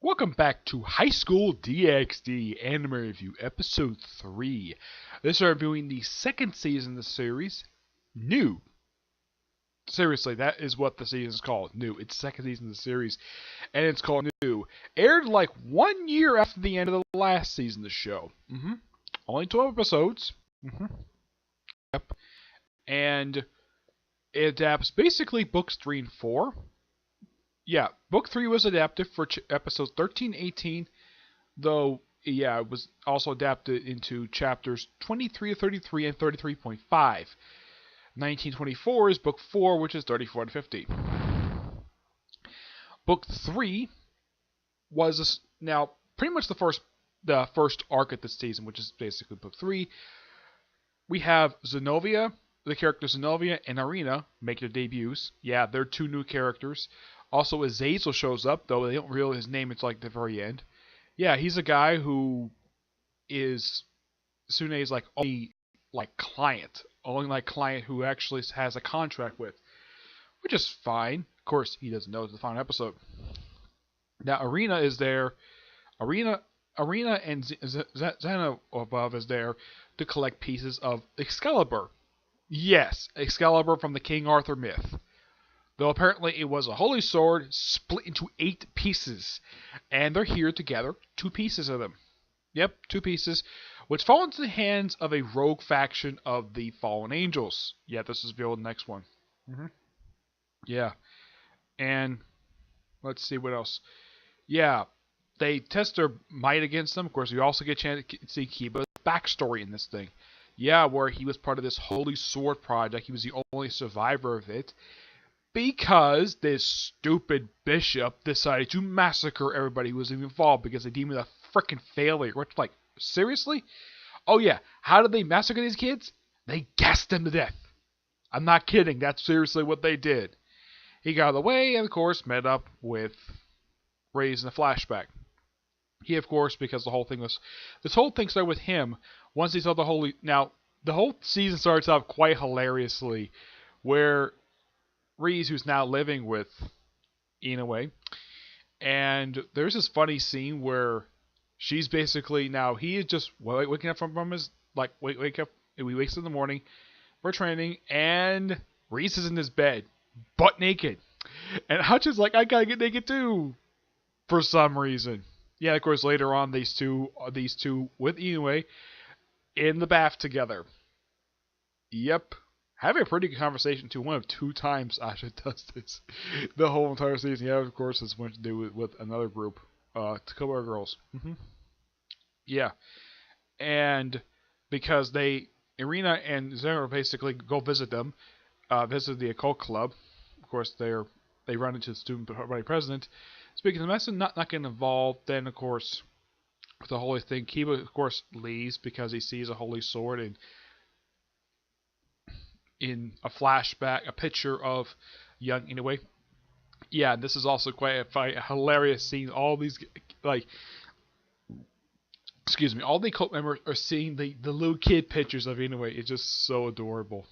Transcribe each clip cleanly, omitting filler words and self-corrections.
Welcome back to High School DxD Anime Review Episode 3. This is reviewing the second season of the series, New. Seriously, that is what the season is called, New. It's the second season of the series, and it's called New. Aired like 1 year after the end of the last season of the show. Only 12 episodes. Yep. And it adapts basically books 3 and 4. Yeah, book 3 was adapted for episodes 13, 18, though, yeah, it was also adapted into chapters 23 to 33 and 33.5. 1924 is book 4, which is 34 to 50. Book 3 was now pretty much the first arc of this season, which is basically book 3. We have Zenobia, the character Zenobia, and Irina make their debuts. Yeah, they're two new characters. Also, Azazel shows up, though they don't reveal his name until like the very end. Yeah, he's a guy who is Sune's only client who actually has a contract with, which is fine. Of course, he doesn't know it's the final episode. Now, Irina is there. Irina and Xena above is there to collect pieces of Excalibur. Yes, Excalibur from the King Arthur myth. Though apparently it was a holy sword split into 8 pieces. And they're here together, 2 pieces of them. Yep, 2 pieces, which fall into the hands of a rogue faction of the Fallen Angels. Yeah, this is the next one. Yeah. And let's see what else. Yeah, they test their might against them. Of course, we also get a chance to see Kiba's backstory in this thing. Yeah, where he was part of this Holy Sword project. He was the only survivor of it. Because this stupid bishop decided to massacre everybody who was involved because they deemed it a freaking failure. Which, seriously? Oh yeah, how did they massacre these kids? They gassed them to death. I'm not kidding, that's seriously what they did. He got out of the way and, of course, met up with Reyes in a flashback. He, of course, because this whole thing started with him, once he saw the holy... Now, the whole season starts out quite hilariously, where Reese, who's now living with Inoue, and there's this funny scene where she's basically he is just waking up from his wake up. He wakes up in the morning for training, and Reese is in his bed, butt naked, and Hutch is like, I gotta get naked too, for some reason. Yeah, of course, later on these two with Inoue in the bath together. Yep. Having a pretty good conversation too. One of 2 times Asha does this. The whole entire season. Yeah, of course, it's much to do with another group. Takura girls. Yeah. And because Irina and Zero basically go visit them. Visit the occult club. Of course, they run into the student body president. Speaking of the message, not getting involved. Then, of course, with the holy thing, Kiba, of course, leaves because he sees a holy sword and in a flashback, a picture of young Inoue. Yeah, this is also quite a hilarious scene. All these, all the cult members are seeing the little kid pictures of Inoue. It's just so adorable.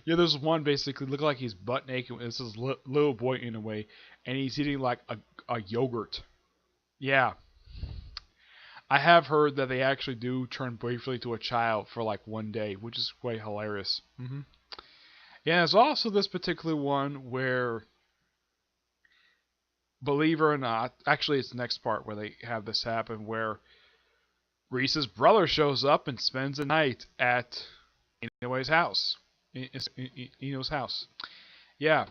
Yeah, there's one basically look like he's butt naked. This is little boy Inoue, and he's eating like a yogurt. Yeah. I have heard that they actually do turn briefly to a child for 1 day, which is quite hilarious. Yeah, there's also this particular one where, believe it or not, actually it's the next part where they have this happen, where Reese's brother shows up and spends the night at Inoue's house. Ino's house. Yeah.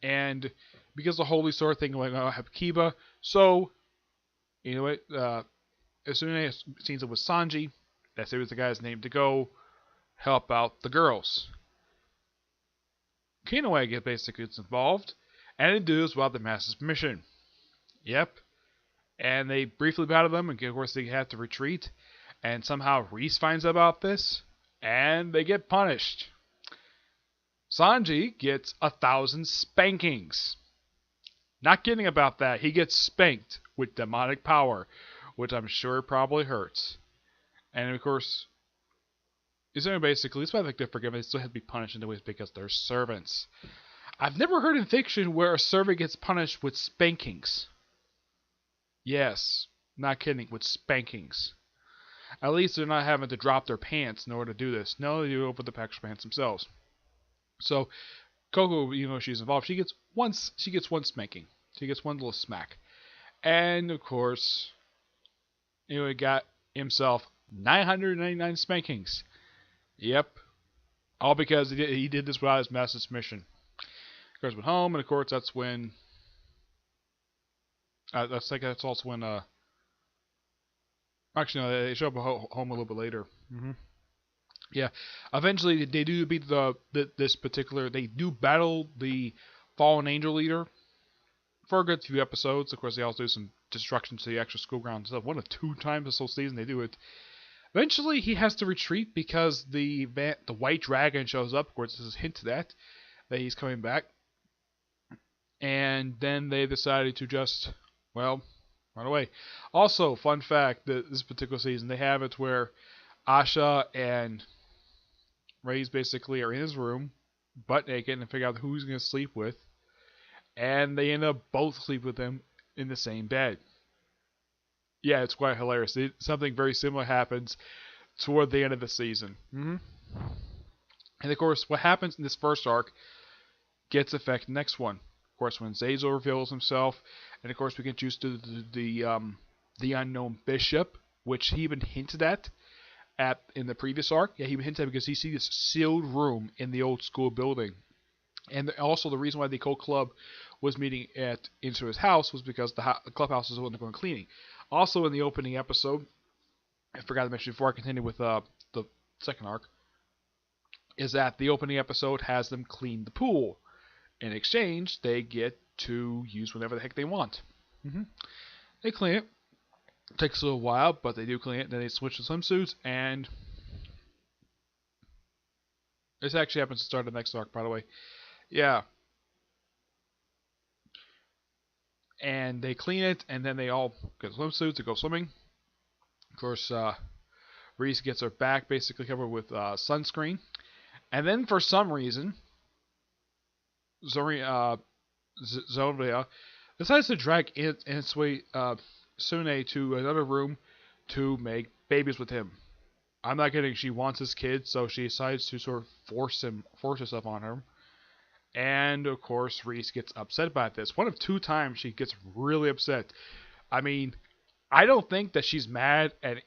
And because the Holy Sword thing went on, have Kiba, so Inoue, as soon as he scenes it with Sanji, that's it was the guy's name to go help out the girls. Inoue basically gets involved, and it does without the master's permission. Yep. And they briefly battle them, and of course they have to retreat. And somehow Reese finds out about this, and they get punished. Sanji gets 1,000 spankings. Not kidding about that. He gets spanked with demonic power, which I'm sure probably hurts. And of course, basically, it's why they're forgiven. They still have to be punished in the ways because they're servants. I've never heard in fiction where a servant gets punished with spankings. Yes, not kidding, with spankings. At least they're not having to drop their pants in order to do this. No, they do it with the extra pants themselves. So Coco, even though she's involved, she gets one spanking. She gets one little smack. And of course, he got himself 999 spankings. Yep. All because he did this without his master's mission. Of course, went home, and of course, that's when. That's also when. Actually, no, they show up home a little bit later. Yeah. Eventually, they do beat this particular. They do battle the fallen angel leader for a good few episodes. Of course, they also do some destruction to the actual school grounds. So 1 or 2 times this whole season they do it. Eventually, he has to retreat because the white dragon shows up. Of course, this is a hint to that he's coming back. And then they decided to just, well, run away. Also, fun fact, that this particular season, they have it where Asha and Reyes basically are in his room, butt naked, and figure out who he's going to sleep with. And they end up both sleep with him in the same bed. Yeah, it's quite hilarious. Something very similar happens toward the end of the season. And of course, what happens in this first arc gets effect in the next one. Of course, when Zazel reveals himself, and of course we get introduced to the unknown bishop, which he even hinted at in the previous arc. Yeah, he even hinted at because he sees this sealed room in the old school building. And also the reason why the cult club was meeting into his house was because the clubhouse was undergoing cleaning. Also in the opening episode, I forgot to mention before I continue with the second arc, is that the opening episode has them clean the pool. In exchange, they get to use whatever the heck they want. They clean it. It takes a little while, but they do clean it. Then they switch to swimsuits, and this actually happens to start the next arc, by the way. Yeah. And they clean it, and then they all get swimsuits to go swimming. Of course, Reese gets her back basically covered with sunscreen. And then for some reason, Zovia decides to drag its way Sune to another room to make babies with him. I'm not kidding. She wants his kid, so she decides to sort of force herself on him. And of course, Reese gets upset by this. 1 of 2 times she gets really upset. I mean, I don't think that she's mad at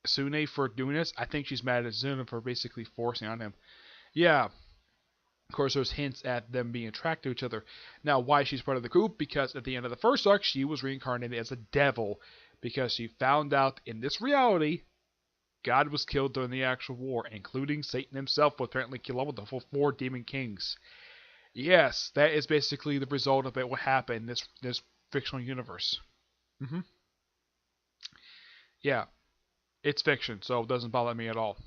Sune for doing this. I think she's mad at Zuna for basically forcing on him. Yeah. Of course, there's hints at them being attracted to each other. Now, why she's part of the group? Because at the end of the first arc, she was reincarnated as a devil because she found out in this reality, God was killed during the actual war, including Satan himself, who apparently killed all of the 4 demon kings. Yes, that is basically the result of what happened in this fictional universe. Yeah, it's fiction, so it doesn't bother me at all.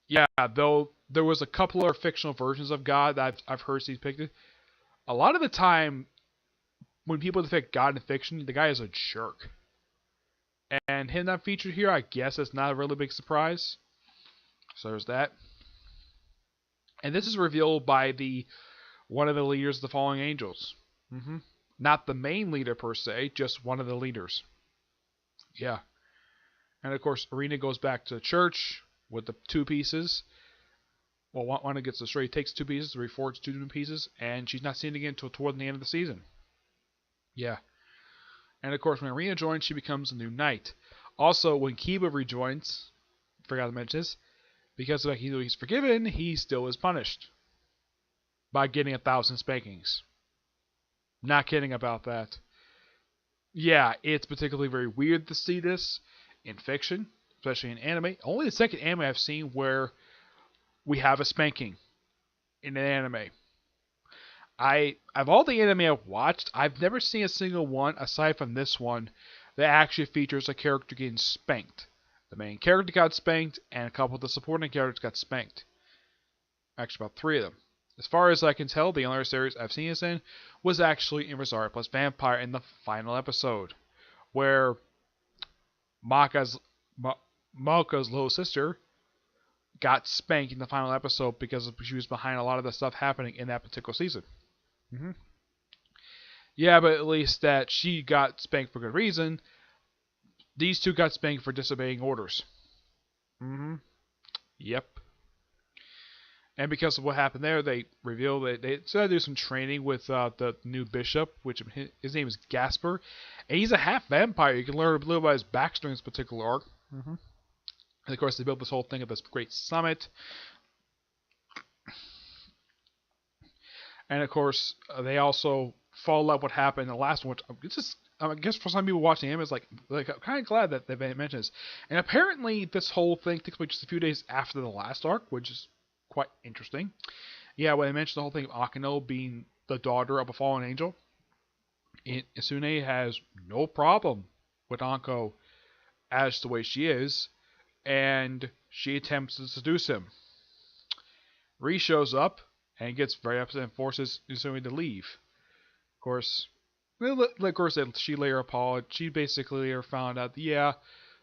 Yeah, though there was a couple of fictional versions of God that I've heard depicted. A lot of the time, when people depict God in fiction, the guy is a jerk. And him not featured here, I guess it's not a really big surprise. So there's that. And this is revealed by one of the leaders of the Fallen Angels. Not the main leader per se, just one of the leaders. Yeah. And of course, Irina goes back to church with the 2 pieces. Well, one gets destroyed. Takes 2 pieces, reforges 2 new pieces, and she's not seen again until toward the end of the season. Yeah. And of course, when Irina joins, she becomes a new knight. Also, when Kiba rejoins, forgot to mention this, because of he's forgiven, he still is punished by getting 1,000 spankings. Not kidding about that. Yeah, it's particularly very weird to see this in fiction, especially in anime. Only the second anime I've seen where we have a spanking in an anime. Of all the anime I've watched, I've never seen a single one, aside from this one, that actually features a character getting spanked. The main character got spanked, and a couple of the supporting characters got spanked. Actually, about 3 of them. As far as I can tell, the only series I've seen this in was actually in Rosario Plus Vampire in the final episode, where Maka's little sister got spanked in the final episode because she was behind a lot of the stuff happening in that particular season. Yeah, but at least that she got spanked for good reason. These two got spanked for disobeying orders. Mm-hmm. Yep. And because of what happened there, they revealed that they decided to do some training with the new bishop, which his name is Gasper, and he's a half vampire. You can learn a little about his backstory in this particular arc. Mm-hmm. And of course, they built this whole thing at this great summit. And of course, they also follow up what happened in the last one. Which just, I guess for some people watching him, it's like I'm kind of glad that they mentioned this. And apparently, this whole thing takes place just a few days after the last arc, which is quite interesting. Yeah, when I mentioned the whole thing of Akeno being the daughter of a fallen angel, Isune has no problem with Anko as the way she is, and she attempts to seduce him. Ri shows up and gets very upset and forces Isumi to leave. Of course, she later apologized. She basically found out, yeah,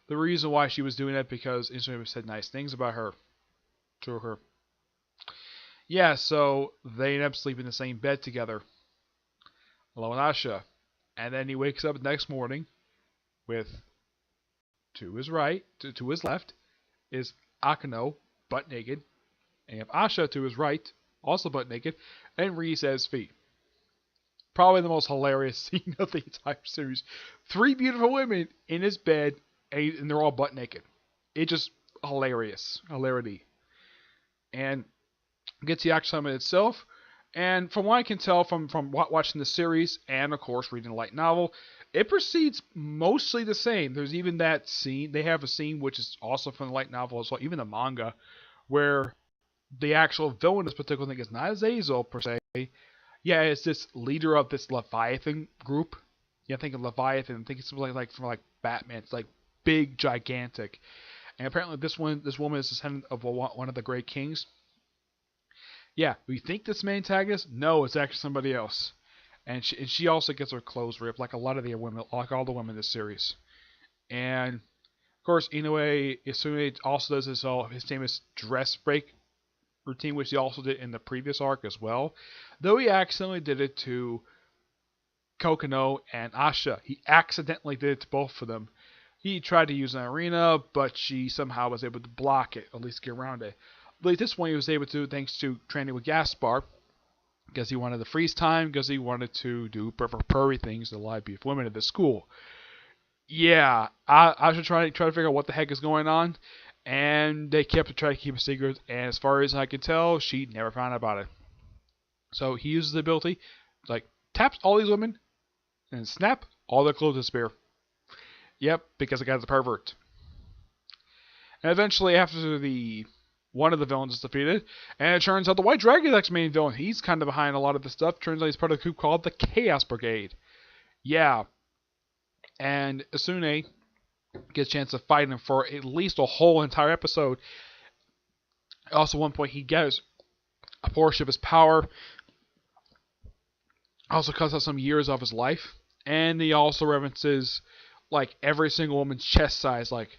the reason why she was doing that because Isumi said nice things about her to her. Yeah, so they end up sleeping in the same bed together, along with Asha. And then he wakes up the next morning with, to his right, to his left, is Akeno, butt naked, and you have Asha to his right, also butt naked, and Reese at his feet. Probably the most hilarious scene of the entire series. 3 beautiful women in his bed, and they're all butt naked. It's just hilarious. Hilarity. And gets the action summit itself. And from what I can tell from watching the series, and of course reading the light novel, it proceeds mostly the same. There's even that scene. They have a scene which is also from the light novel as well, even the manga, where the actual villain in this particular thing is not Azazel per se. Yeah, it's this leader of this Leviathan group. Yeah, think of Leviathan. I think it's something like from like Batman. It's like big, gigantic. And apparently this woman is descendant of one of the Great Kings. Yeah, we think this main antagonist? No, it's actually somebody else. And she also gets her clothes ripped, like a lot of the women, like all the women in this series. And of course, Inoue Isune also does his famous dress break routine, which he also did in the previous arc as well. Though he accidentally did it to Kokono and Asha. He accidentally did it to both of them. He tried to use an arena, but she somehow was able to block it, at least get around it. But this one he was able to thanks to training with Gaspar, because he wanted to freeze time, because he wanted to do furry things to live beautiful women at the school. Yeah, I should try to figure out what the heck is going on, and they kept trying to keep a secret, and as far as I could tell, she never found out about it. So he uses the ability, like, taps all these women, and snap, all their clothes disappear. Yep, because the guy's a pervert. And eventually, after one of the villains is defeated, and it turns out the White Dragon is actually the main villain. He's kind of behind a lot of the stuff. Turns out he's part of a group called the Chaos Brigade. Yeah. And Asune gets a chance to fight him for at least a whole entire episode. Also, at one point, he gets a portion of his power. Also cuts out some years of his life. And he also references, like, every single woman's chest size, like,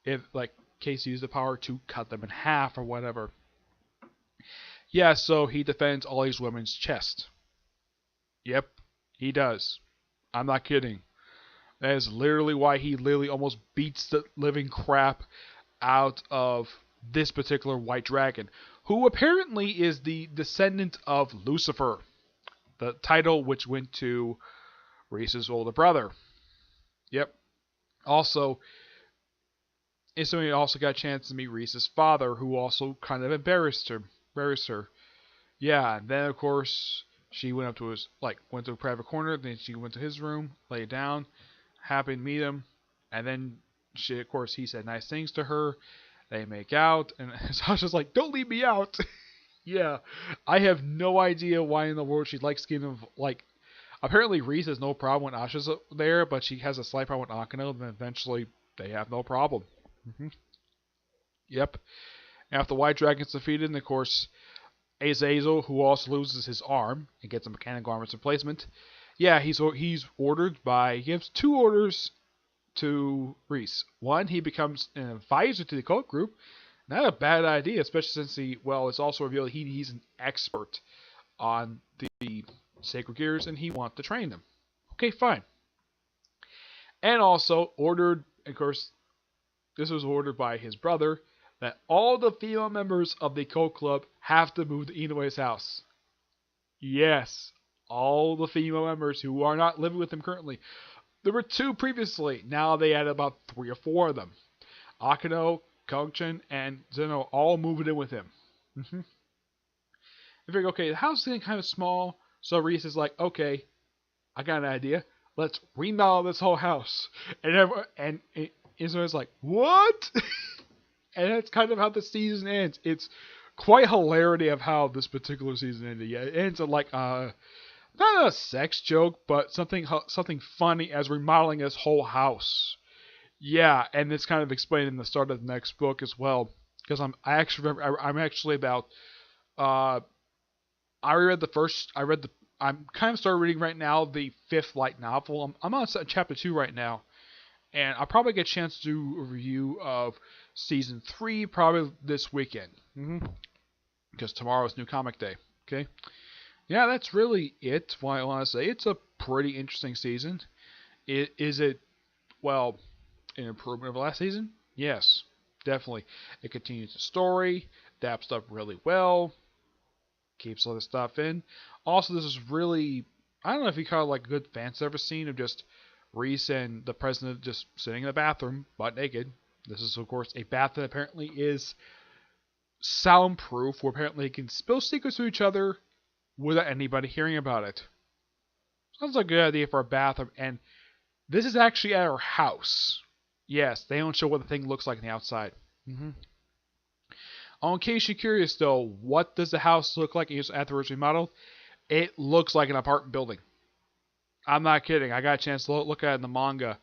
if, like, case he used the power to cut them in half or whatever. Yeah, so he defends all these women's chest. Yep, he does. I'm not kidding. That is literally why he literally almost beats the living crap out of this particular White Dragon, who apparently is the descendant of Lucifer, the title which went to Reese's older brother. Yep. Also, Isumi also got a chance to meet Reese's father, who also kind of embarrassed her. Yeah, and then of course she went to a private corner. Then she went to his room, lay down, happy to meet him, and then he said nice things to her. They make out, and Sasha's like, "Don't leave me out." Yeah, I have no idea why in the world she likes getting like. Apparently, Reese has no problem when Asha's there, but she has a slight problem with Akeno, and then eventually they have no problem. Mm-hmm. Yep. After White Dragon's defeated, and of course, Azazel, who also loses his arm and gets a mechanical armor's replacement. Yeah, he gives 2 orders to Reese. One, he becomes an advisor to the cult group. Not a bad idea, especially since it's also revealed he's an expert on the Sacred Gears, and he wants to train them. Okay, fine. And also ordered, of course, this was ordered by his brother, that all the female members of the cult club have to move to Inoue's house. Yes, all the female members who are not living with him currently. There were 2 previously. Now they had about 3 or 4 of them. Akeno, Kongchen, and Zeno all moving in with him. I figured, okay, the house is getting kind of small, so Reese is like, okay, I got an idea. Let's remodel this whole house. And Israel's like, what? And that's kind of how the season ends. It's quite hilarity of how this particular season ended. Yeah, it ends up like not a sex joke, but something funny as remodeling his whole house. Yeah, and it's kind of explained in the start of the next book as well. Because I'm actually about I'm kind of started reading right now the 5th light novel. I'm on chapter 2 right now. And I'll probably get a chance to do a review of season 3 probably this weekend. Because tomorrow's new comic day. Okay? Yeah, that's really it. What I want to say. It's a pretty interesting season. Is it, well, an improvement of last season? Yes, definitely. It continues the story, adapts stuff really well, keeps all this stuff in. Also, this is really, I don't know if you call it like a good fan service scene of just Reese and the president just sitting in the bathroom, butt naked. This is, of course, a bath that apparently is soundproof, where apparently they can spill secrets to each other without anybody hearing about it. Sounds like a good idea for a bathroom, and this is actually at our house. Yes, they don't show what the thing looks like on the outside. Oh, in case you're curious, though, what does the house look like after it's remodeled? It looks like an apartment building. I'm not kidding. I got a chance to look at it in the manga.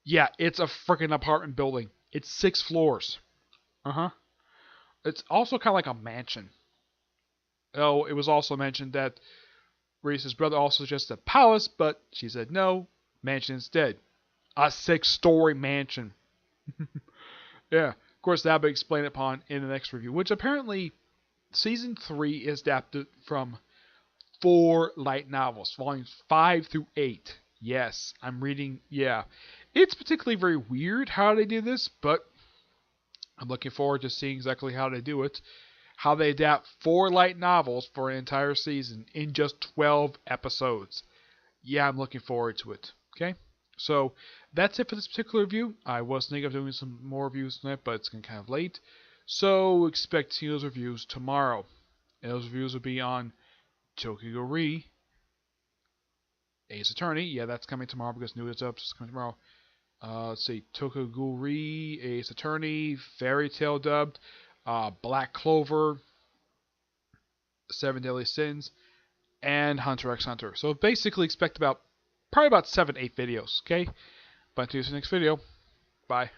Yeah, it's a freaking apartment building. It's 6 floors. It's also kind of like a mansion. Oh, it was also mentioned that Reese's brother also suggested a palace, but she said no, mansion instead. A 6-story mansion. Yeah, of course that'll be explained upon in the next review, which apparently season 3 is adapted from 4 light novels, volumes 5 through 8. Yes, I'm reading. Yeah, it's particularly very weird how they do this, but I'm looking forward to seeing exactly how they do it. How they adapt 4 light novels for an entire season in just 12 episodes. Yeah, I'm looking forward to it. Okay? So, that's it for this particular review. I was thinking of doing some more reviews tonight, but it's getting kind of late. So, expect to see those reviews tomorrow. And those reviews will be on Tokiguri, Ace Attorney. Yeah, that's coming tomorrow because New Is Up is coming tomorrow. Let's see. Tokiguri, Ace Attorney, Fairy Tail dubbed, Black Clover, 7 Deadly Sins, and Hunter x Hunter. So basically expect probably about 7-8 videos, okay? But until the next video, bye.